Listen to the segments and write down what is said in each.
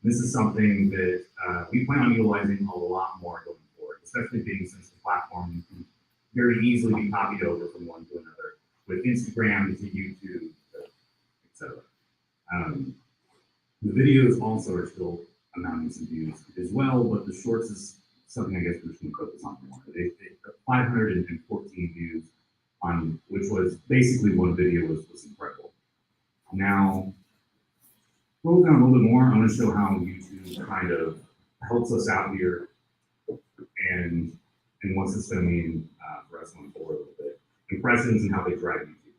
This is something that we plan on utilizing a lot more going forward, especially being since the platform can very easily be copied over from one to another, with Instagram to YouTube, etc. The videos also are still amounting some views as well, but the shorts is something I guess we're just going to focus on more. They 514 views on, which was basically one video was incredible. Now, scroll down a little bit more. I want to show how YouTube kind of helps us out here and what's this going to mean for us going forward a little bit. Impressions and how they drive YouTube.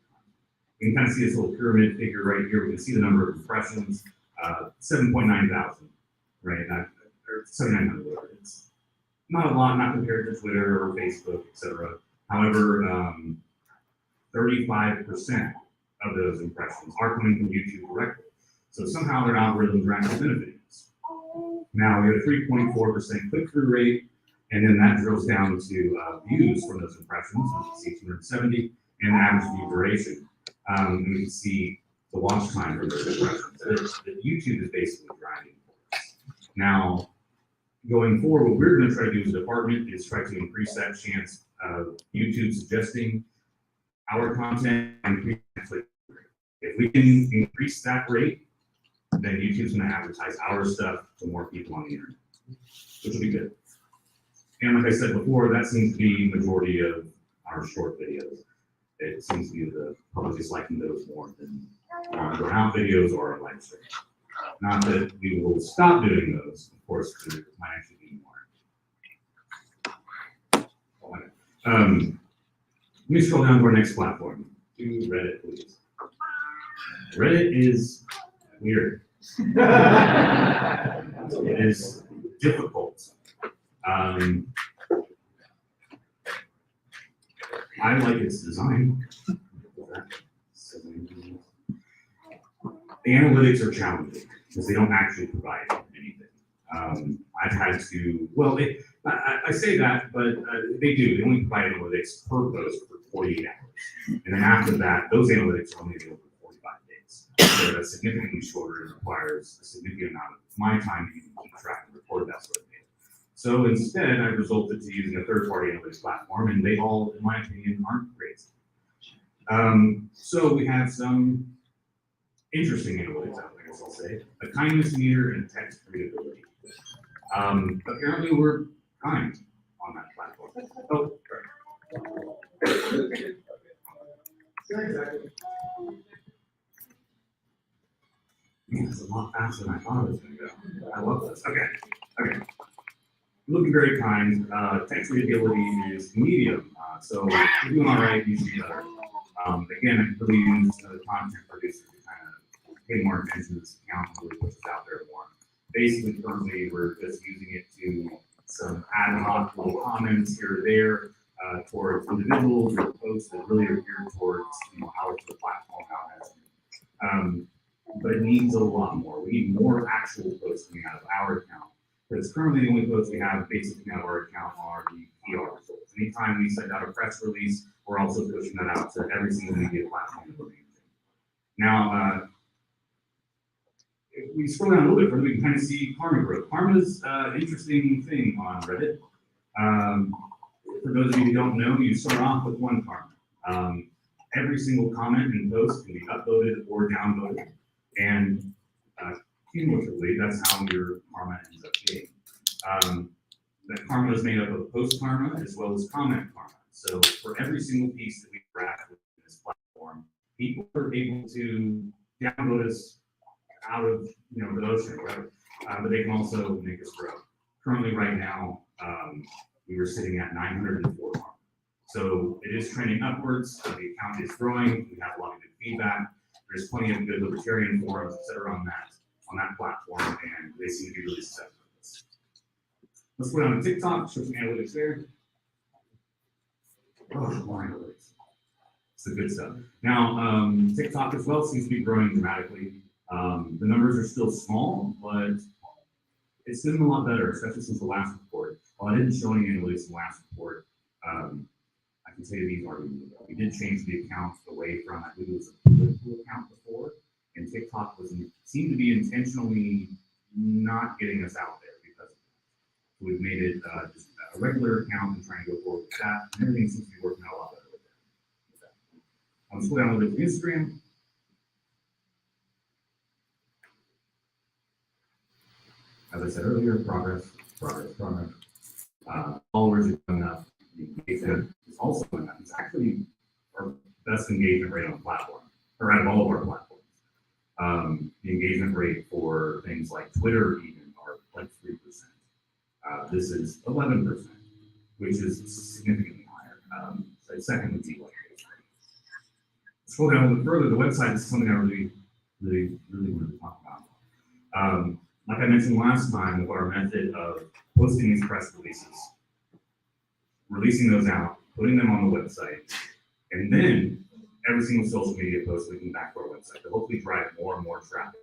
You can kind of see this little pyramid figure right here. We can see the number of impressions, 7.9 thousand, right? Or 7,900. It's not a lot, not compared to Twitter or Facebook, etc. However, 35% of those impressions are coming from YouTube directly. So somehow their algorithms are actually benefiting us. Now we have a 3.4% click-through rate, and then that drills down to views from those impressions. You can see 270, and average view duration. And we can see the watch time for those impressions. That YouTube is basically driving for us. Now, going forward, what we're going to try to do as a department is try to increase that chance of YouTube suggesting our content and increase that click rate. If we can increase that rate, then YouTube's going to advertise our stuff to more people on the internet, which will be good. And like I said before, that seems to be the majority of our short videos. It seems to be the public is liking those more than going out videos or live stream. Not that we will stop doing those, of course, there might actually be more. Let me scroll down to our next platform. To Reddit, please. Reddit is weird. It is difficult. I like its design. The analytics are challenging because they don't actually provide anything. I've had to, well, I say that, but they do. They only provide analytics per post for 48 hours. And then after that, those analytics are only available for 45 days. So that's significantly shorter and requires a significant amount of my time to even keep track and record that sort of data. So instead, I've resulted to using a third-party analytics platform, and they all, in my opinion, aren't great. So we have some interesting analytics out there, I guess I'll say. A kindness meter and text readability. Apparently we're kind on that platform. Oh, right. Man, it's a lot faster than I thought it was going to go. I love this. Okay. Looking very kind. Text readability is medium. So if you're doing all right, you should be better. Again, I really use the content producer to kind of pay more attention to this account and really push this out there more. Basically, currently, we're just using it to some ad hoc little comments here or there towards individuals or posts that really are geared towards how the platform has. But it needs a lot more. We need more actual posts coming out of our account. Because currently the only posts we have basically out of our account are the PR results. Anytime we send out a press release, we're also pushing that out to every single media platform that we're using. Now, if we scroll down a little bit further, we can kind of see karma growth. Karma is an interesting thing on Reddit. For those of you who don't know, you start off with one karma. Every single comment and post can be uploaded or downloaded. And cumulatively, that's how your karma ends up being. That karma is made up of post karma as well as comment karma. So for every single piece that we interact with in this platform, people are able to download us out of the ocean or whatever, but they can also make us grow. Currently, right now, we were sitting at 904 karma. So it is trending upwards. The account is growing. We have a lot of good feedback. There's plenty of good libertarian forums, etc. on that platform, and they seem to be really successful with this. Let's go down to TikTok, show some analytics there. Oh, more analytics. It's the good stuff. Now, TikTok as well seems to be growing dramatically. The numbers are still small, but it's been a lot better, especially since the last report. While I didn't show any analytics in the last report, I can tell you these are moving. We did change the account away from, I believe it was a political account before, and TikTok seemed to be intentionally not getting us out there because of that. We've made it just a regular account and trying to go forward with that, and everything seems to be working out a lot better with that. I'm just going down a little bit to Instagram. As I said earlier, progress. Followers are going up. The engagement is also going up. It's actually our best engagement rate on the platform, or out of all of our platforms. The engagement rate for things like Twitter even are like 3%. This is 11%, which is significantly higher. So second to like scroll down a little bit further. The website is something I really wanted to talk about. Like I mentioned last time, with our method of posting these press releases, releasing those out, putting them on the website, and then every single social media post linking back to our website to hopefully drive more and more traffic.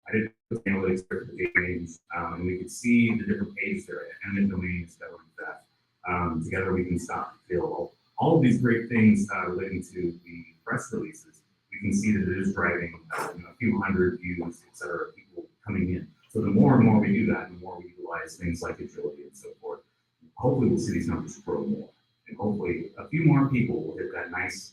I did analytics verifications, and we could see the different pages there, eminent domains that were in theft. Together we can stop and fill all of these great things relating to the press releases. We can see that it is driving a few hundred views, et cetera, people coming in. So the more and more we do that, the more we utilize things like agility and so forth, hopefully we'll see these numbers grow more. And hopefully a few more people will hit that nice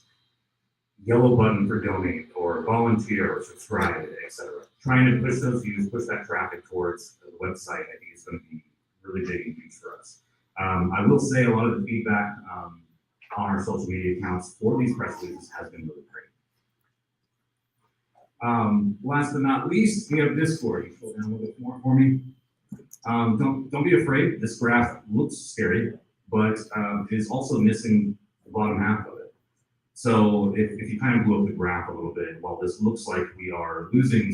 yellow button for donate or volunteer or subscribe, etc. Trying to push those views, push that traffic towards the website, I think is going to be really big and huge for us. I will say a lot of the feedback on our social media accounts for these press releases has been really great. Last but not least, we have Discord. You scroll down a little bit more for me. Don't be afraid. This graph looks scary, but is also missing the bottom half of it. So if you kind of blow up the graph a little bit, while this looks like we are losing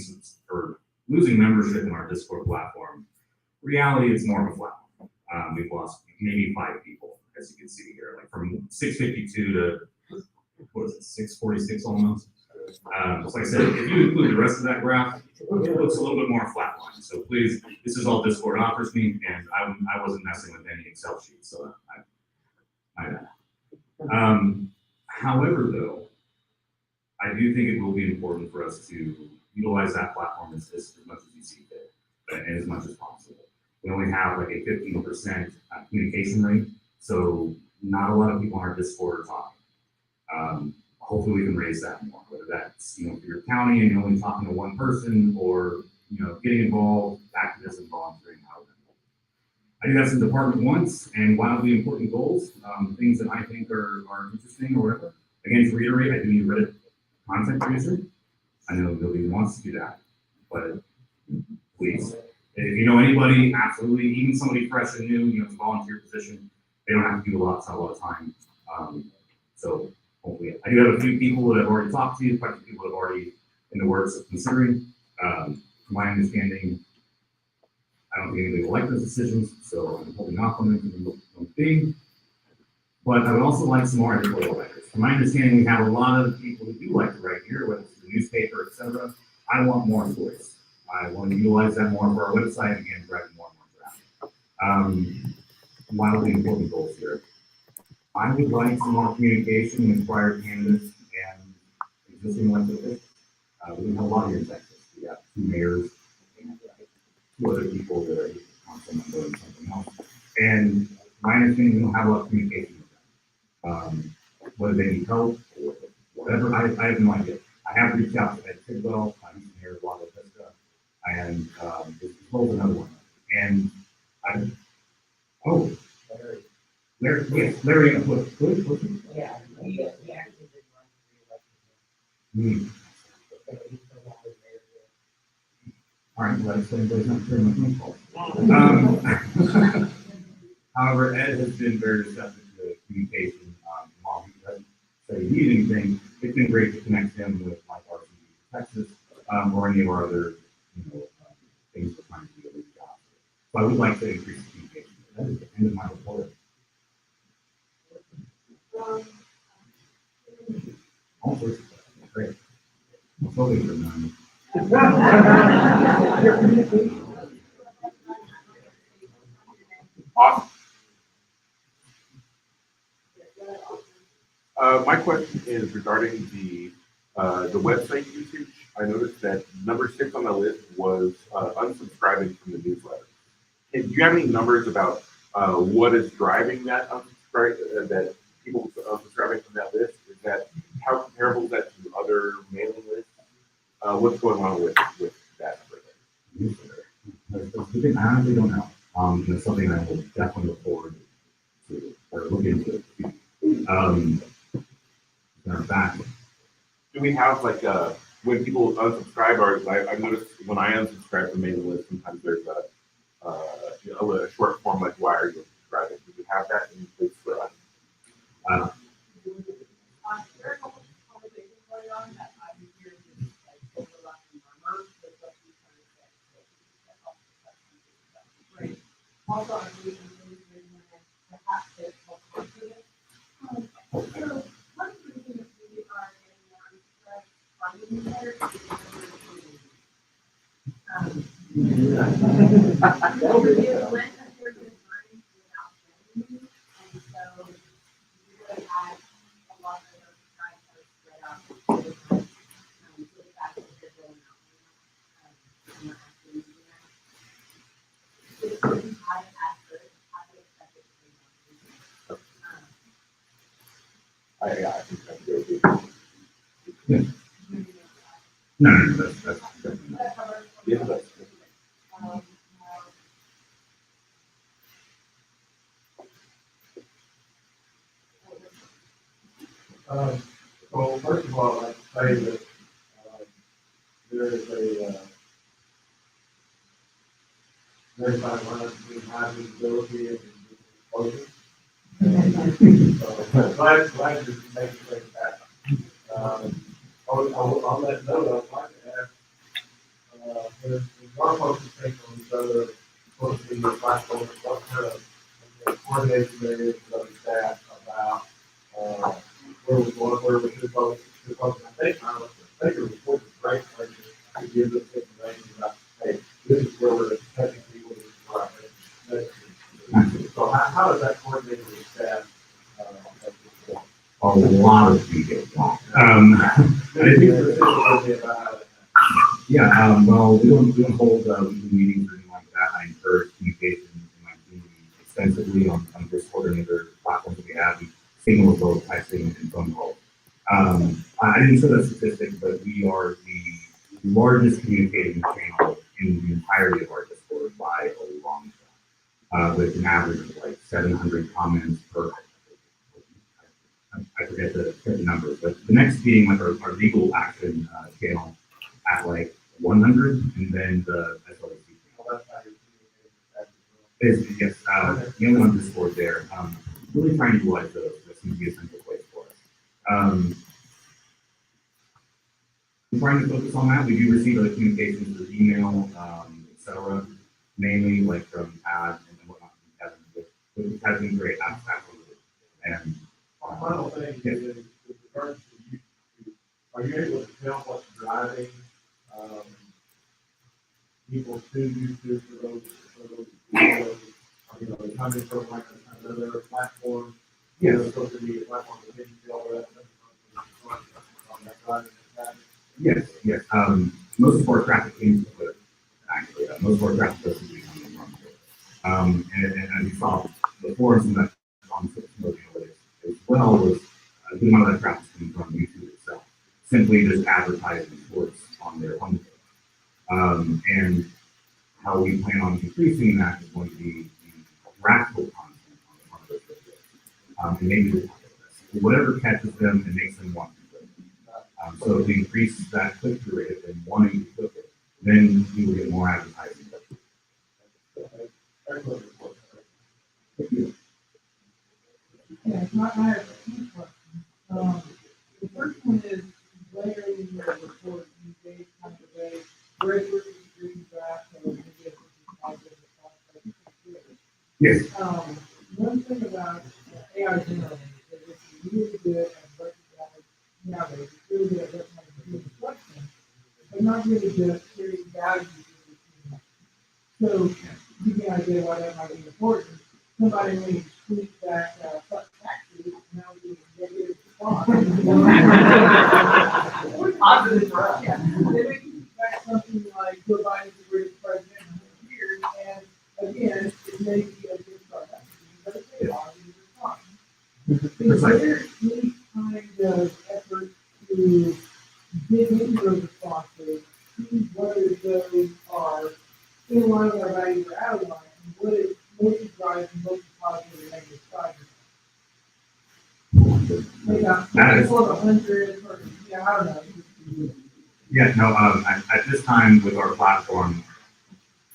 membership in our Discord platform, reality it's more of a flat one. We've lost maybe 5 people, as you can see here, like from 652 to what is it, 646 almost. Like I said, if you include the rest of that graph, it looks a little bit more flatline. So please, this is all Discord offers me, and I wasn't messing with any Excel sheets, so however, though, I do think it will be important for us to utilize that platform as much as you see fit, and as much as possible. We only have like a 15% communication rate, so not a lot of people on our Discord are talking. Hopefully we can raise that more, whether that's, if you're county and you're only talking to one person, or, getting involved, activism, volunteering, however. I do have some department wants and wildly important goals, things that I think are interesting or whatever. Again, to reiterate, I do need a Reddit content producer. I know nobody wants to do that, but please, if you know anybody, absolutely, even somebody fresh and new, it's a volunteer position, they don't have to do a lot of time. So hopefully, I do have a few people that I've already talked to, quite a few people that have already in the works of considering. From my understanding, I don't think anybody will like those decisions, so I'm holding off on them for the thing. But I would also like some more editorial writers. From my understanding, we have a lot of people who do like to write here, whether it's the newspaper, etc. I want more voice. I want to utilize that more for our website, again, driving more and more traffic. Wildly important goals here. I would like some more communication with prior candidates and existing elected officials. We have a lot here in Texas. We got 2 mayors and 2 other people that are council member and something else. And my understanding, we don't have a lot of communication with them. Whether they need help or whatever, I have no idea. I have reached out to Ed Tidwell, I'm here at Lago Vista, and this is another one. And Larry, yes, Larry, yeah, he actually did run for the election. All right, well, that explains why it's not very much my fault. However, Ed has been very receptive to communication. While he doesn't say he needs anything, it's been great to connect him with like RCD Texas, or any of our other, things we're trying to do with the job. So I would like to increase the communication. That is the end of my report. All sorts of stuff. Great. I'm totally reminded. Awesome. My question is regarding the website usage. I noticed that number 6 on the list was unsubscribing from the newsletter. Do you have any numbers about what is driving that that people unsubscribing from that list? Is that how comparable is that to other mailing lists? What's going on with that newsletter? That's something I honestly don't know. And it's something I will definitely look forward to or look into. In fact, do we have like when people unsubscribe, or I've noticed when I unsubscribe from mailing list, sometimes there's a short form like why are you unsubscribing? Do we have that in place for us? There are a couple of conversations going on that I'm hearing is like overlapping murmurs with what you're trying to say. So that helps the great. Also, I'm reading perhaps it's more confident. So one of the things that we are getting more interest from the newsletter is when there's been learning without training, and so we really had a lot of those guys that are spread out over time, so the fact that they're going out and not actually using that. It's really high accurate, highly effective training. I think that's good. yeah. No, that's definitely not. Yeah, that's good. Well, first of all, I'd say that there is a very fine line between high visibility and exposure. Glad you're making things happen. On that note, I'd like to ask, there's one folks who think on these other social media platforms, what kind of coordination there is with other staff about where we're going, where we should focus. I think it was a great place to give us information about, hey, this is where we're touching people, this is where so how does that coordinate with staff? A lot of people. Well, we don't hold weekly meetings or anything like that. I encourage communication in my team extensively on Discord and other platforms that we have. Signal as well as texting and phone calls. I didn't show that statistic, but we are the largest communicating channel in the entirety of our Discord by a long shot, with an average of like 700 comments per. I forget the numbers, but the next being like our legal action channel at like 100, and then the SLAC channel. Is yes, the only one Discord there. Really trying to utilize those. That seems to be a central place for us. I'm trying to focus on that. We do receive other communications through email, etc. Mainly like from Ad and whatnot. It has been great. And final thing is with regards to YouTube, are you able to tell what's driving people to YouTube for those videos? You know, they're coming from like another platform, social media platform that didn't tell that. Yes. Most of our traffic came from Twitter, actually. Most of our traffic does usually come from Twitter. And as you saw, the forums that on social analytics as well was a good amount of that traffic coming from YouTube itself, simply just advertising sports on their homepage. And how we plan on increasing that is going to be the graphical content on those videos. And maybe the topic list. Whatever catches them and makes them want to click. So if we increase that click-through rate and wanting to click it, then we will get more advertising. Thank you. Yeah, I have two questions. The first one is later in your report, you gave kind of a regular feedback or maybe a positive or Yes. one thing about AI generally is it's really good at recognizing nowadays, it's really good at recognizing human questions, but not really good at creating value to the human. So, you get an idea why that might be important. Somebody may tweet that taxes now we get negative response. Positive for us. Yeah, they may expect something like Joe Biden's the greatest president in 100 years, and again, it may be a good start messaging, but it's a positive response. Is there any kind of effort to dig into those responses, see whether those are in line with our values or out of line, and what is most drives and most positive or negative side? Maybe not, That is- for 100, or, yeah, I don't know. Yeah, no, at this time with our platform,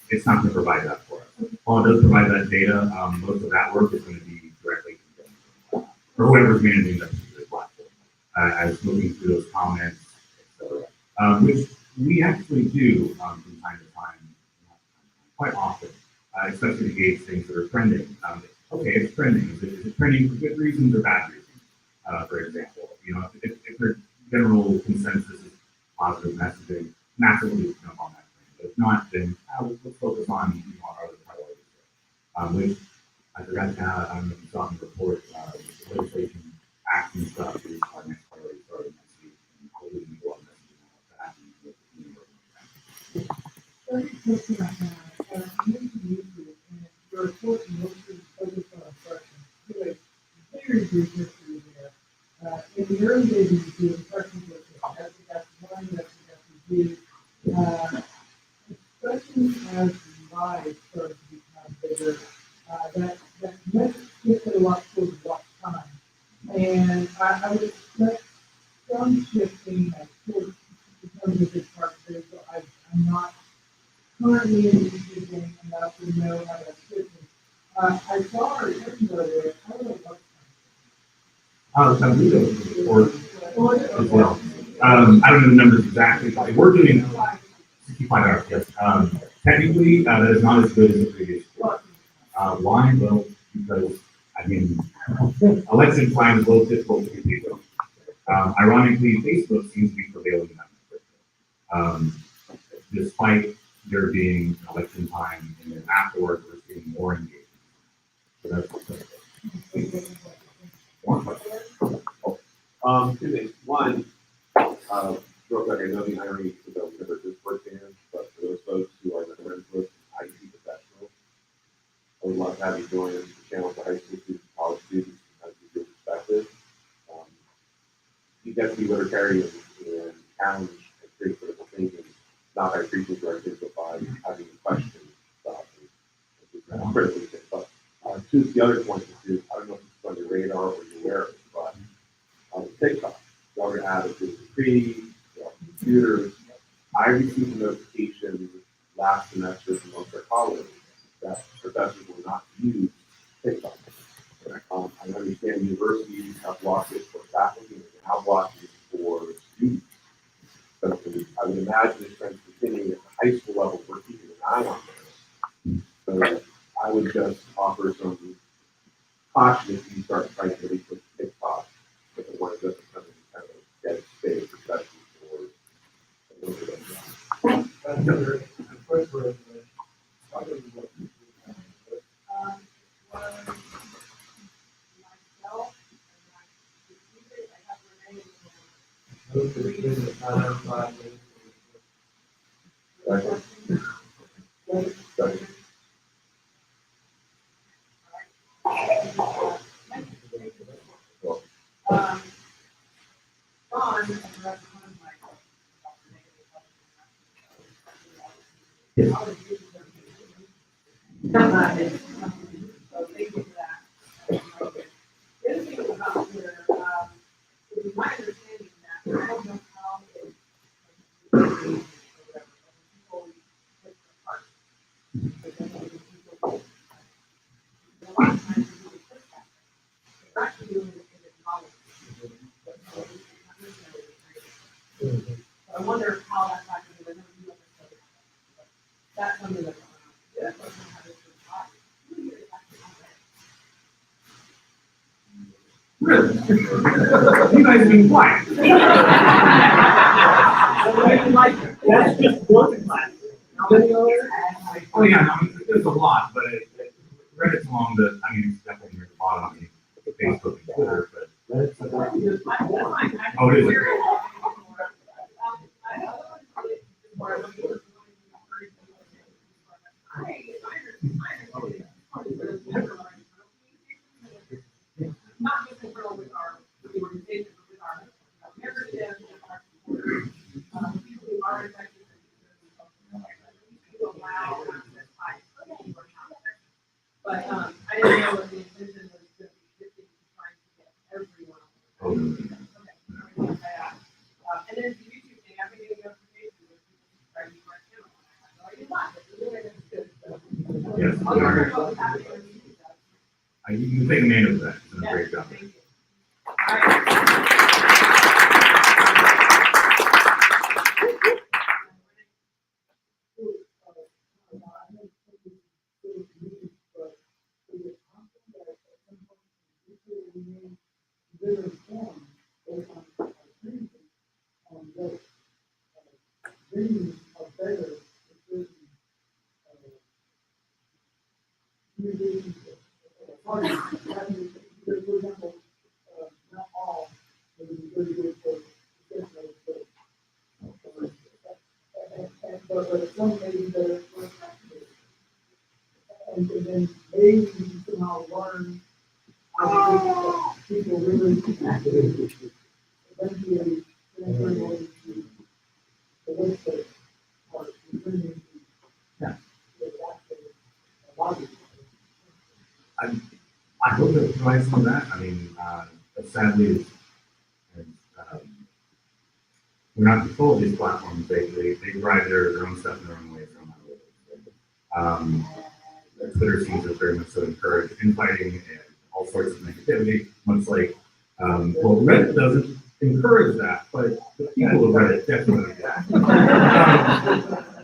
it's not gonna provide that for us. While it does provide that data, most of that work is gonna be directly for whoever's managing that particular platform. As looking through those comments, et cetera, which we actually do, from time to time, quite often, especially to gauge things that are trending. Okay, it's trending. Is it trending for good reasons or bad reasons? For example, you know, if their general consensus is positive messaging, massively jump on that thing. But if not, then let's focus on, you know, our other priorities. Which I forgot to add, I don't know if you saw in the report, legislation action stuff is our next priority starting next week. And hopefully we go on messaging and all that. And with the community. Second question I have, you mentioned YouTube, and your report mostly focused on impressions. You have a very brief history there. In the early days of YouTube, impressions were that's one, that's two. Especially as live started to become bigger, that metric shifted a lot towards watch time. And I would expect some shifting towards becoming a big part of it, so I'm not currently in the YouTube game enough to know how that's shifting. I saw our attention over there, I don't know what's So we do the report as well. I don't know the numbers exactly, but we're doing 65 hours, yes. Technically, that is not as good as the previous quarter. Why? Well, because, I mean, election time is a little difficult to compete with. Ironically, Facebook seems to be prevailing in that market. Despite there being election time and then afterwards, we're seeing more engagement. So that's one question. Two things. One, real quick, I know the irony is that we never just work fans, but for those folks who are the friends with IT professionals, I would love to have you join the channel for high school students, college students, and give your perspective. You get to be libertarian and challenge and create critical thinking, not by preaching to our kids, but by having questions about it. Critically think. But to the other point is, I don't know if it's on your radar or you're aware of it, but on TikTok, y'all are gonna have it through the screen, computers. I received a notification last semester from most of our colleagues that professors will not use TikTok. I understand universities have blocked it for faculty and now blocked it for students. But I would imagine this trend continuing at the high school level, we're keeping an eye on this. So I would just offer some caution if you start trying to really put TikTok, but the one that doesn't come in kind of dead space, especially for a little bit of that. Another quick for Myself, and I have Renee. Second. Ron, Yes. so thank you for that. The other thing about here, it was my understanding that I don't know how it. People pick apart. A lot of times people push that. They're actually doing it in the policy. I wonder how that factors in. I never knew that. That's something that's. Really? You guys have been quiet. That's just one class. Oh, yeah, I mean, there's a lot, but Reddit's along the, I mean, it's definitely near the bottom, I mean, Facebook and Twitter, but Oh, it is. Not just in front with our organization, but with our membership, with our supporters, people who are affected. To allow access by anywhere. But I didn't know what the intention was to be shifting to trying to get everyone. Oh, Okay. And then the YouTube thing, I've been getting notifications of people subscribing to our channel. So I did not, but the way that's good. yes, I'll we learn are. what's happening on YouTube. You take a man of that. It's a great job. Thank you. All right. But some maybe better for and then maybe you can somehow learn how to get people really active. Eventually, transferring over to the website or returning to Yeah. the lobby. I hope it provides some of that. I mean, but sadly, we're not control of these platforms. They drive their own stuff in their own way. The Twitter seems to very much so encourage infighting and all sorts of negativity, much like, well, Reddit doesn't encourage that, but the people of Reddit definitely do.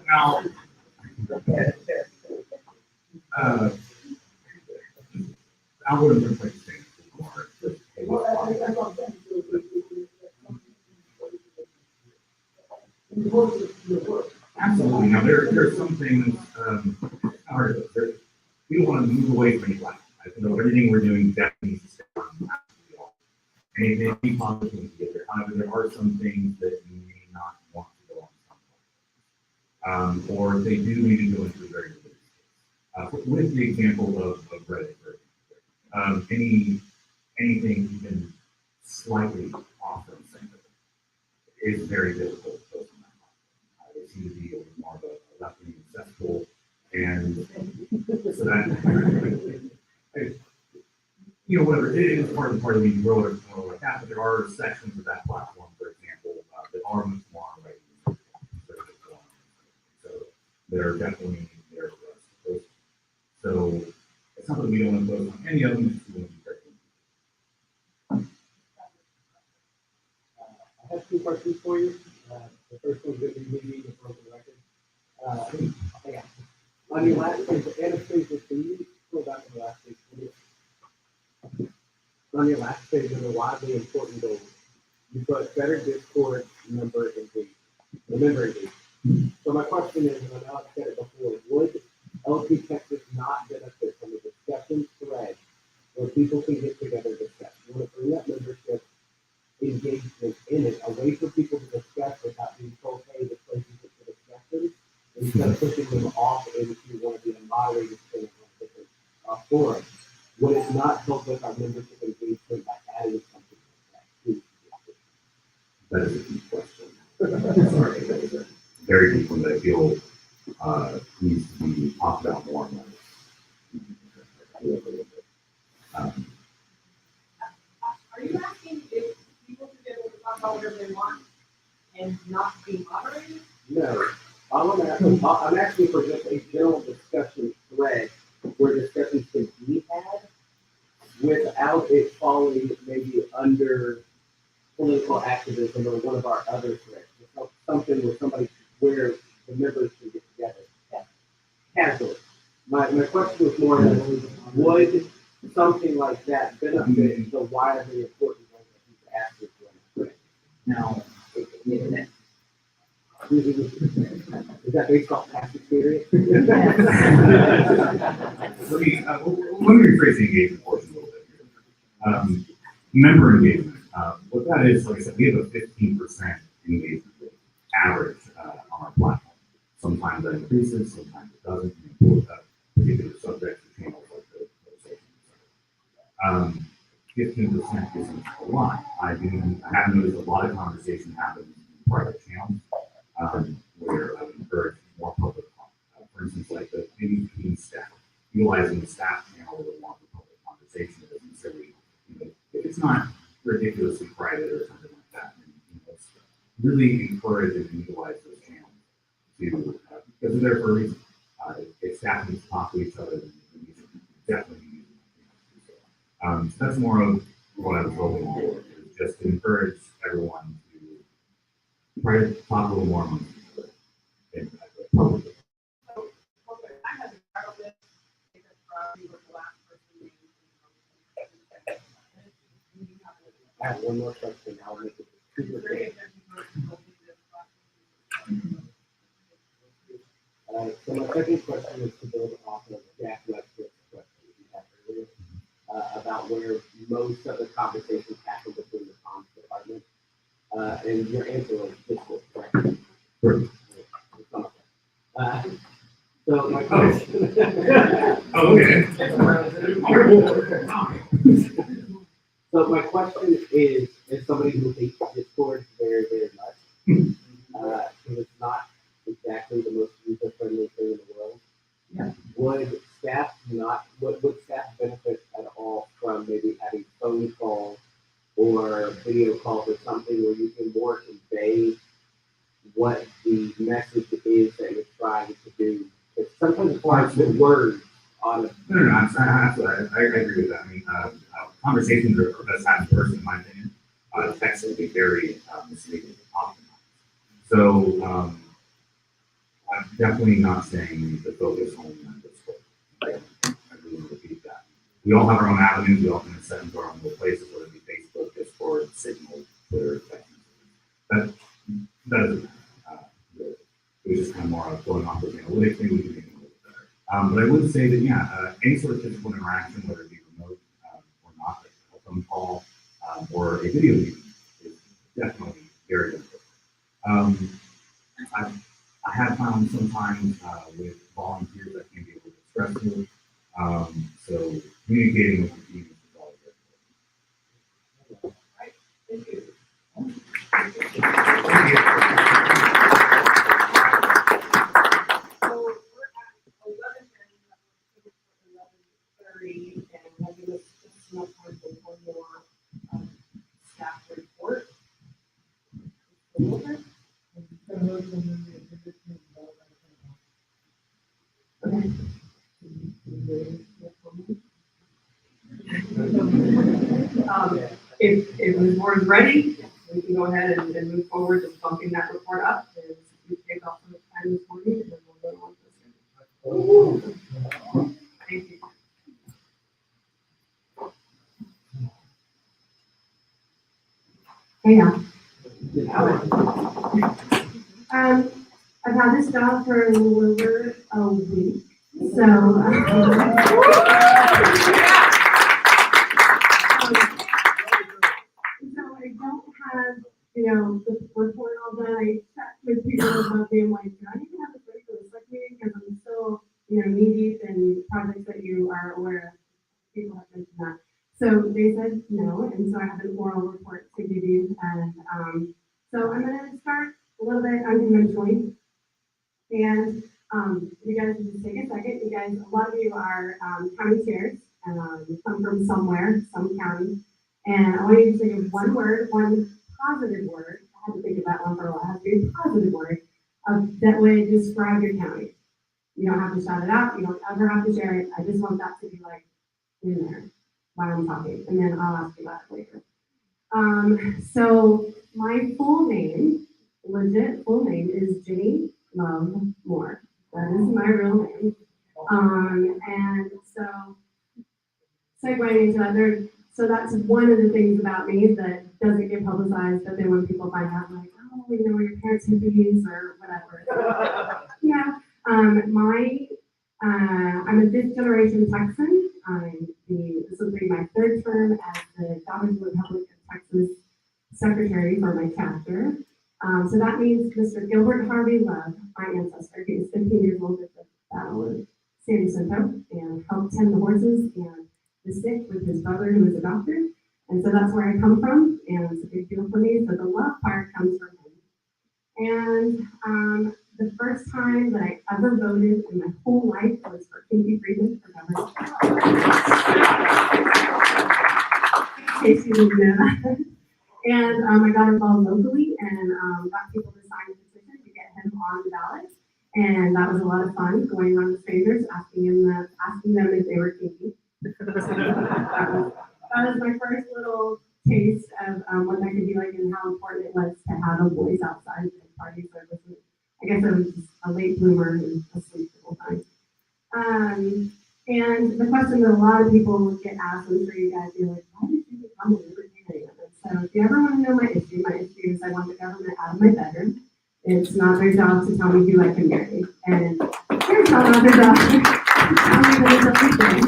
Now, algorithms are quite distinct. Absolutely. Now, there are some things, we don't want to move away from any platform. I think everything we're doing definitely needs to stay on. Anything positive to get there. However, there are some things that you may not want to go on some or they do need to go into a very good with the example of Reddit, anything even slightly off from center is very difficult to post on that. They seem to be a little more of a left-wing cesspool, and so that whatever it is part of the grow it like that. But there are sections of that platform, for example, that are much more right. So they're definitely there for us to post. So it's not that we don't want to post on any of them, just we want to be careful. I have two questions for you. The first one's going to be maybe the broken record. Yeah. On your last page, Anastasia, can you go back to the last page? On your last page of the widely important goals, you put better Discord member engagement. So my question is, and I know I've said it before, would LP Texas not benefit from a discussion thread where people can get together and discuss? You want to bring that membership engagement in it, a way for people to discuss without being told, hey, this place is for discussion, instead of pushing them off into one of the moderated things on different forums. Would it not help with our membership engagement by adding something like that? That is a deep question. Sorry, that is a very deep one that I feel needs to be talked about more. Are you asking if people should be able to talk about whatever they want and not be moderated? No. I'm asking for just a general discussion thread where discussions can be had without it falling maybe under political activism or one of our other threads. Something where the members can get together. Casually. My question was more would something like that benefit the widely important one that he's asking for? Now, is that based off past experience? let me rephrase the engagement portion a little bit here. Member engagement. What that is, like I said, we have a 15% engagement rate average on our platform. Sometimes that increases, sometimes it doesn't. For particular subjects or channels like the 15% isn't a lot. I have noticed a lot of conversation happens in private channels where I would encourage more public comment. For instance, like maybe between staff, utilizing the staff channel with more public conversation that isn't silly. If it's not ridiculously private or something like that, and, let's really encourage and utilize those channels to because they're there for a reason. If staff needs to talk to each other, then we should definitely be using them. So that's more of what I was hoping for, is just to encourage everyone to try to talk a little more amongst each other in public. Okay, I had to start with because you were the last person I have one more question. I'll make it super quick. So my second question is to build off of Jack Webster's question you had earlier about where most of the conversations happen between the comms department. And your answer was Discord, correct? Sure. So my question. So my question is, as somebody who hates Discord very, very much, because it's not exactly the most user-friendly thing in the world. Yeah. Would staff benefit at all from maybe having phone calls or video calls or something where you can more convey what the message is that you're trying to do? It's sometimes it's hard with words on it. No, absolutely. I agree with that. I mean, conversations are best had in person, in my opinion. Text can be very misleading often. So, I'm definitely not saying we need to focus only on Discord. I really want to repeat that. We all have our own avenues. We all can set into our own little places, whether it be Facebook, Discord, Signal, Twitter, text messages. That doesn't matter. It was just kind of more of going off with analytics. Maybe we can make it a little bit better. But I would say that, yeah, any sort of physical interaction, whether it be remote or not, like a phone call or a video meeting, is definitely very important. I have found sometimes with volunteers that can be a little bit stressful. So communicating with the team is always very important. Thank you. So we're at 11:30, and we'll give us just enough time for one more staff report. Okay. If the board is ready, we can go ahead and move forward to bumping that report up. And we take off some time this morning, and then we'll go on to this. Thank you. Hey now. I've had this job for a little over a week, so I don't have, the report all done. I checked with people about being like, do I need to have a break for the Slec meeting? Because I'm still, knee deep in projects that you are aware of. People have mentioned that. So they said no, and so I have an oral report to give you. And so I'm going to start a little bit unconventionally. And you guys can just take a second. You guys, a lot of you are county chairs. You come from somewhere, some county. And I want you to think of one word, one positive word. I had to think of that one for a while. It has to be a positive word that would describe your county. You don't have to shout it out. You don't ever have to share it. I just want that to be like in there while I'm talking. And then I'll ask you about it later. So my full name, legit full name, is Jenny Love Moore. That is my real name. And so segueing into that, so that's one of the things about me that doesn't get publicized, but then when people find out, like, oh, were your parents hippies or whatever. Yeah. I'm a fifth generation Texan. This will be my third term as the Daughters of the Republic of Texas secretary for my chapter. So that means Mr. Gilbert Harvey Love, my ancestor. He was 15 years old at the Battle of San Jacinto and helped tend the horses and the sick with his brother, who was a doctor. And so that's where I come from, and it's a big deal for me. So the love part comes from him. And the first time that I ever voted in my whole life was for Kinky Friedman for governor. In case you didn't know that. And I got involved locally and got people to sign a petition to get him on the ballot. And that was a lot of fun, going around to strangers, asking them if they were kinky. That was my first little taste of what that could be like and how important it was to have a voice outside of the party. So I guess I was just a late bloomer and asleep the whole time. And the question that a lot of people get asked, I'm sure you guys feel like, why did you become a libertarian? So if you ever want to know my issue is I want the government out of my bedroom. It's not their job to tell me who I can marry. And it's not their job to tell me that it's a free thing.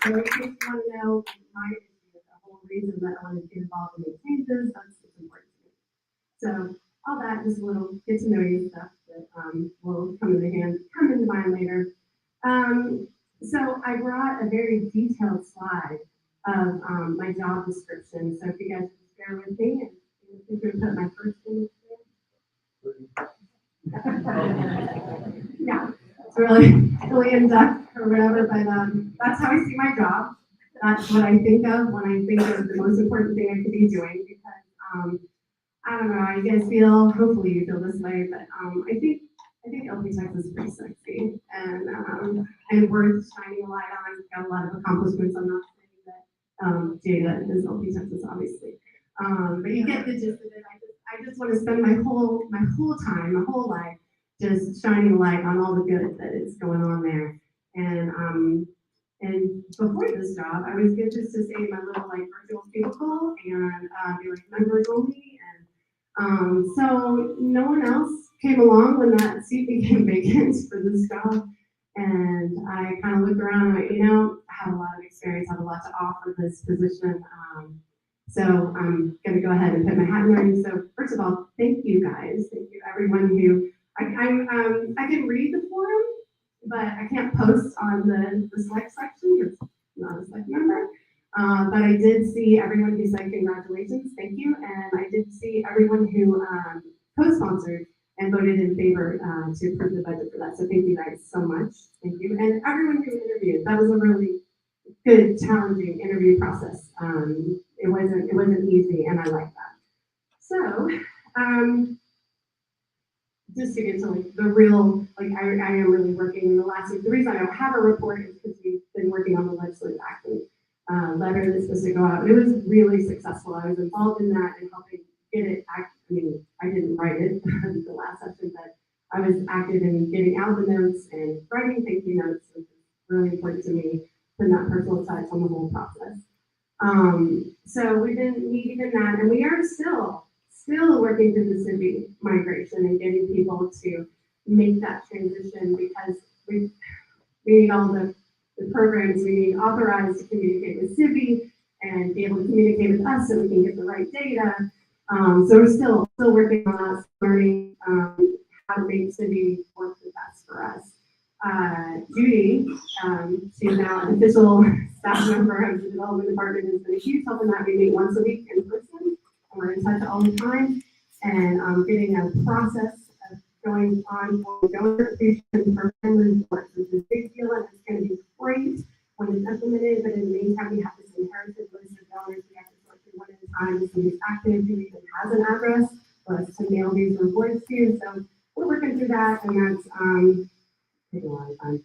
So in case you want to know my issue, the whole reason that I want to get involved and make changes, that's what's important to me. So all that, just a little get to know you stuff that will come into mind later. So I brought a very detailed slide of my job description. So if you guys just bear with me, and I'm going to put my first image there. Yeah, it's really in depth or whatever, but that's how I see my job. That's what I think of when I think of the most important thing I could be doing, because I don't know, you guys feel, hopefully you feel this way, but I think LP Tech is pretty sexy and worth shining a light on. It's got a lot of accomplishments. I'm not saying that Jada is LP Texas, obviously. But you get the gist of it. I just want to spend my whole time, my whole life, just shining a light on all the good that is going on there. And before this job, I was good just to stay in my little virtual cubicle and be members only. And so no one else came along when that seat became vacant for this job. And I kind of looked around and went, I have a lot of experience, I have a lot to offer this position. So I'm going to go ahead and put my hat in the ring. So first of all, thank you guys. Thank you everyone who, I can read the forum, but I can't post on the Slec section because I'm not a Slec member. But I did see everyone who said congratulations, thank you. And I did see everyone who co-sponsored and voted in favor to approve the budget for that. So thank you guys so much. Thank you. And everyone who interviewed, that was a really good, challenging interview process. It wasn't easy, and I like that. So, just to get to the real, I am really working in the last week. The reason I don't have a report is because we've been working on the legislative action letter that's supposed to go out. It was really successful. I was involved in that and helping get it. I didn't write it the last session, but I was active in getting out the notes and writing thank you notes, which is really important to me, putting that personal touch on the whole process. So we've been meeting in that, and we are still working through the city migration and getting people to make that transition, because we need all the programs we need authorized to communicate with Civi and be able to communicate with us so we can get the right data. So we're still working on us, learning how to make Civi work the best for us. Judy, she's now an official staff member of the development department, has been a huge help in that. We meet once a week in person, and we're in touch all the time, and getting a process of going on for donor appreciation for family reports is a big deal, and it's going to be great when it's implemented. But in the meantime, we have this inherited list of donors. We have to sort through one at a time to see who's active, who even has an address for us to mail these reports to. So we're working through that, and that's taking a lot of time.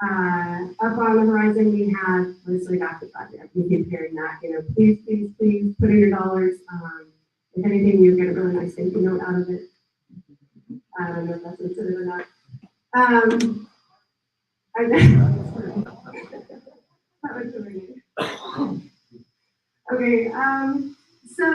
Up on the horizon, we have legislative action project. We keep hearing that, please put in your dollars. If anything, you get a really nice thank you note out of it. I don't know if that's considered or not. Okay, so,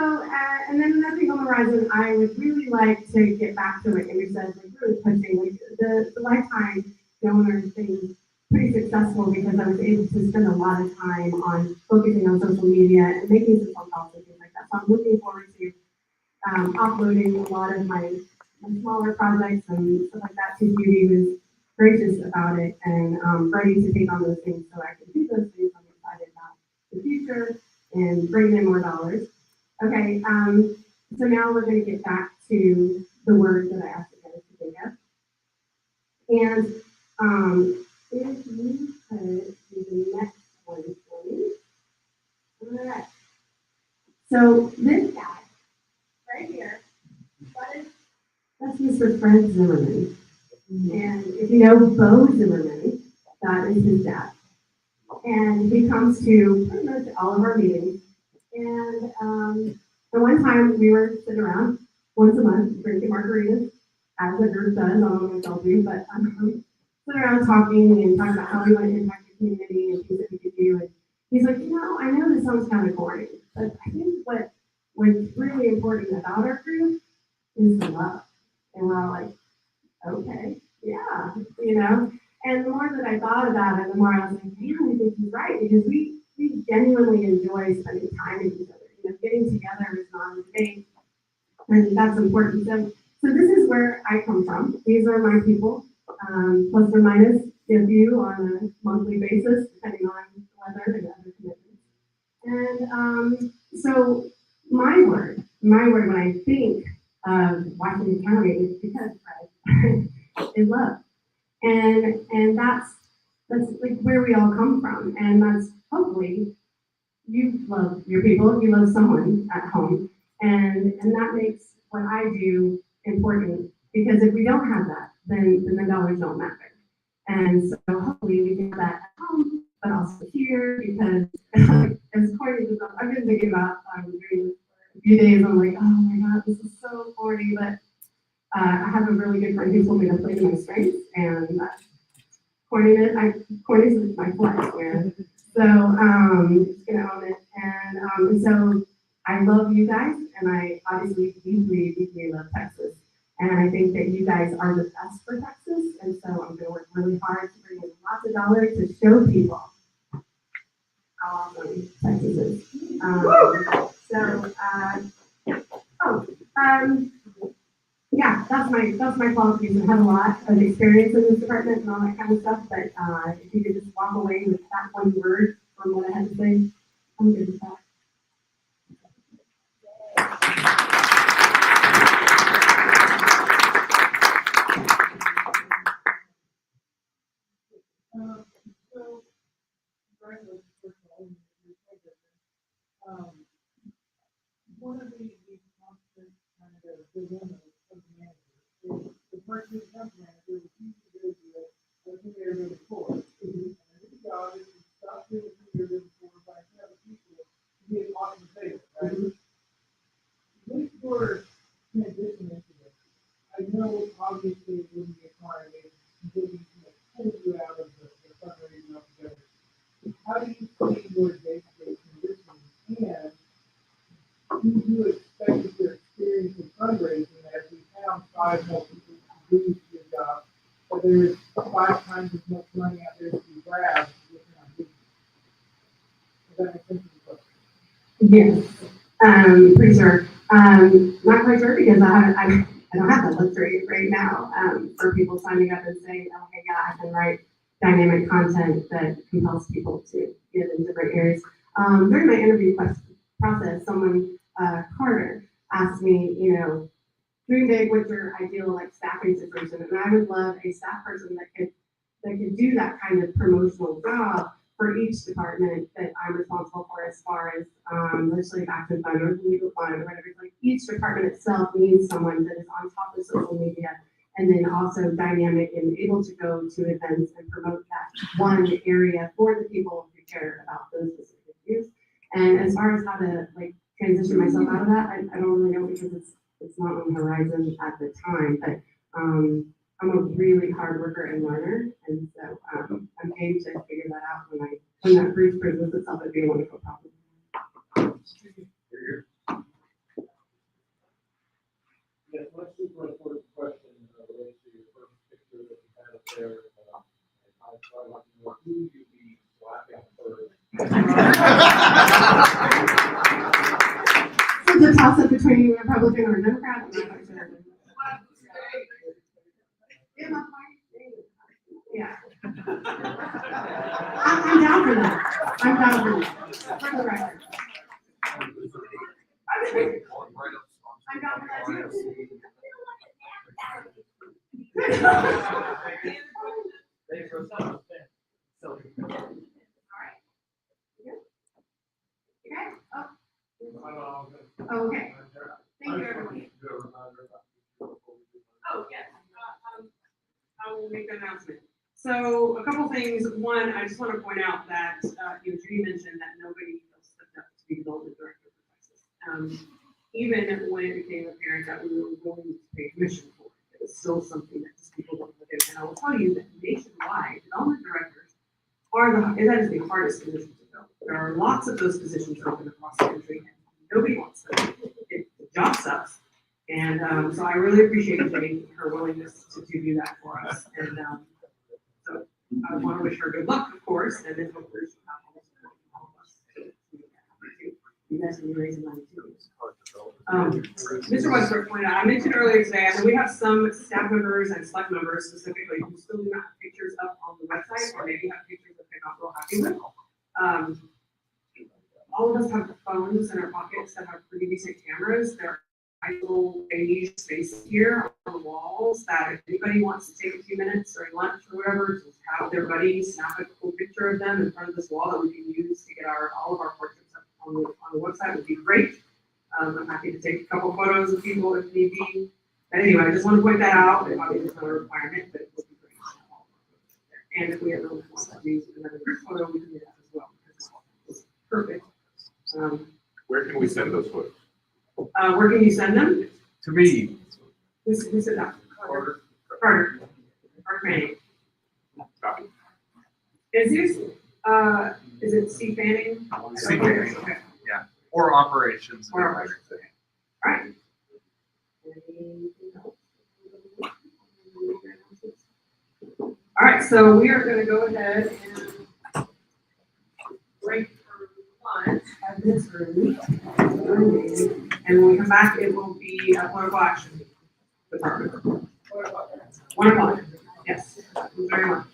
and then nothing on the horizon, I would really like to get back to what Amy said, really pushing the lifetime donor thing pretty successful, because I was able to spend a lot of time on focusing on social media and making some phone calls and things like that. So I'm looking forward to offloading a lot of my smaller projects and stuff like that to Judy, who's gracious about it and ready to take on those things so I can do those things. I'm excited about the future and bring in more dollars. Okay, so now we're going to get back to the word that I asked you guys to think of. And if you could do the next one for me. All right. So this guy right here, that's Mr. Fred Zimmerman. And if you know Bo Zimmerman, that is his dad. And he comes to pretty much all of our meetings. And the one time we were sitting around once a month drinking margaritas, as a group does, I don't know what y'all do, but sitting around talking and talking about how we want to impact the community and things that we could do. And he's like, I know this sounds kind of corny, but I think what's really important about our group is the love. And we're all like, okay, yeah, And the more that I thought about it, the more I was like, man, I think he's right, because we genuinely enjoy spending time with each other. Getting together is not a debate, and that's important. So this is where I come from. These are my people, plus or minus a few on a monthly basis, depending on the weather and other commitments. And so my word when I think of Washington County is because is love. And that's like where we all come from. And that's hopefully you love your people, you love someone at home. And that makes what I do important, because if we don't have that, then the dollars don't matter. And so hopefully we can have that at home, but also here, because as corny as I've been thinking about doing this for a few days, I'm like, oh my God, this is so corny, but I have a really good friend who told me to play to my strengths, and corny is my flex, man. So just gonna own it. And so I love you guys, and I obviously deeply, deeply love Texas. And I think that you guys are the best for Texas, and so I'm gonna work really hard to bring in lots of dollars to show people how awesome Texas is. Yeah, that's my qualification. I have a lot of experience in this department and all that kind of stuff, but if you could just walk away with that one word from what I had to say, I'm good with that. So, congratulations, first of all, on your program. One of the constant kind of dilemmas of the manager is the person who becomes manager refuses to go to a two-year business before. And his job is to stop doing a two-year business before by other people to get on the table, right? With your transition into this, I know obviously it wouldn't be a client, it wouldn't pull you out of the fundraising altogether. How do you see your day-to-day transition, and do you expect that your experience in fundraising, as we found 5 more people to do your job, but there's 5 times as much money out there to be grabbed if you're not doing it? Does that make sense to you? Yes, pretty sure. Not quite sure, because I don't have that luxury right now for people signing up and saying, okay, yeah, I can write dynamic content that compels people to get in different areas. During my interview process, someone, Carter, asked me, dream big, what's your ideal staffing situation? And I would love a staff person that could do that kind of promotional job for each department that I'm responsible for, as far as legislative action fund or legal fund or whatever. Like, each department itself needs someone that is on top of social media, and then also dynamic and able to go to events and promote that one area for the people who care about those specific issues. And as far as how to transition myself out of that, I don't really know, because it's not on the horizon at the time. But I'm a really hard worker and learner, and so I'm game to figure that out when that brief presents itself. It'd be a wonderful problem. Yes, my super important question relates to your first picture that you had up there. I want to know who you be slapping first. So toss up between a Republican or a Democrat. I'm not quite sure. Yeah. I'm down for that. I'm down for that. For the record. I'm down for that too. Okay. Thank you, everyone. Oh, yes. I will make an announcement. So a couple things. One, I just want to point out that, Judy mentioned that nobody else stepped up to be development director for Texas. Even when it became apparent that we were willing to pay commission for it, it was still something that just people don't look at. And I will tell you that nationwide, development directors that is the hardest position to fill. There are lots of those positions open across the country, and nobody wants them. The job sucks. And so I really appreciate Jenny, her willingness to do that for us. And so I want to wish her good luck, of course, and then hopefully she'll have all the support from all of us to make that happen too. You guys can be raising money too. Mr. Westbrook pointed out, I mentioned earlier today, I know we have some staff members and select members specifically who still do not have pictures up on the website, or maybe have pictures that they're not real happy with. All of us have phones in our pockets that have pretty decent cameras. There are little beige spaces here on the walls that if anybody wants to take a few minutes during lunch or whatever, just have their buddy snap a cool picture of them in front of this wall that we can use to get all of our portraits up on the website would be great. I'm happy to take a couple photos of people if need be. But anyway, I just want to point that out. Obviously, it's not a requirement, but it would be great. And if we ever want to use another photo, we can do that as well. It's perfect. Where can we send those photos? Where can you send them? To me. Who said that? Carter. Our Fanning. Copy. Is it C. Fanning? C. Fanning. Okay. Yeah. Or operations. Or operations. Okay. All right. Anything else? All right, so we are going to go ahead and break for lunch, 5 minutes early. And when we come back, it will be a political action department. 1 o'clock. Yes, very much.